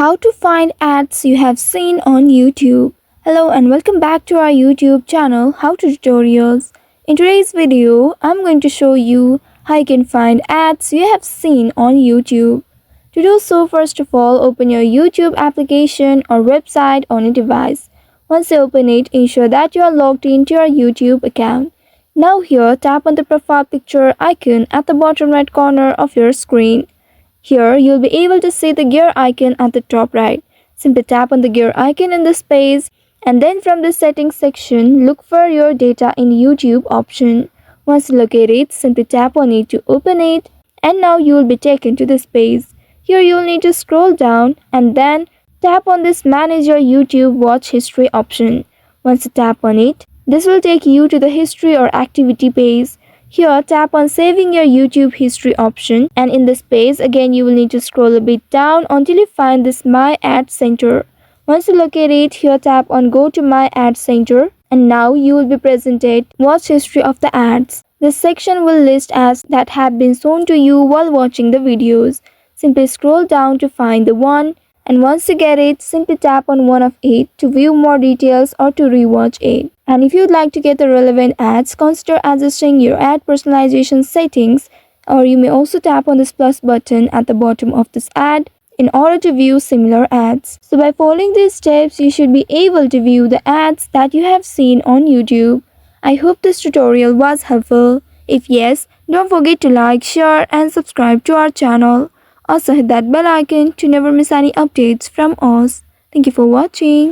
How to find ads you have seen on YouTube. Hello and welcome back to our YouTube channel How to Tutorials. In today's video, I'm going to show you how you can find ads you have seen on YouTube. To do so, first of all, open your YouTube application or website on your device. Once you open it, ensure that you are logged into your YouTube account. Now here, tap on the profile picture icon at the bottom right corner of your screen. Here, you'll be able to see the gear icon at the top right. Simply tap on the gear icon in the space and then from the settings section, look for your data in YouTube option. Once you locate it, simply tap on it to open it and now you will be taken to this page. Here you will need to scroll down and then tap on this manage your YouTube watch history option. Once you tap on it, this will take you to the history or activity page. Here, tap on saving your YouTube history option and in this page again you will need to scroll a bit down until you find this My Ad Center. Once you locate it, here tap on go to My Ad Center and now you will be presented watch history of the ads. This section will list ads that have been shown to you while watching the videos. Simply scroll down to find the one and once you get it, simply tap on one of it to view more details or to rewatch it. And if you'd like to get the relevant ads, consider adjusting your ad personalization settings, or you may also tap on this plus button at the bottom of this ad in order to view similar ads. So by following these steps, you should be able to view the ads that you have seen on YouTube. I hope this tutorial was helpful. If yes, don't forget to like, share and subscribe to our channel. Also hit that bell icon to never miss any updates from us. Thank you for watching.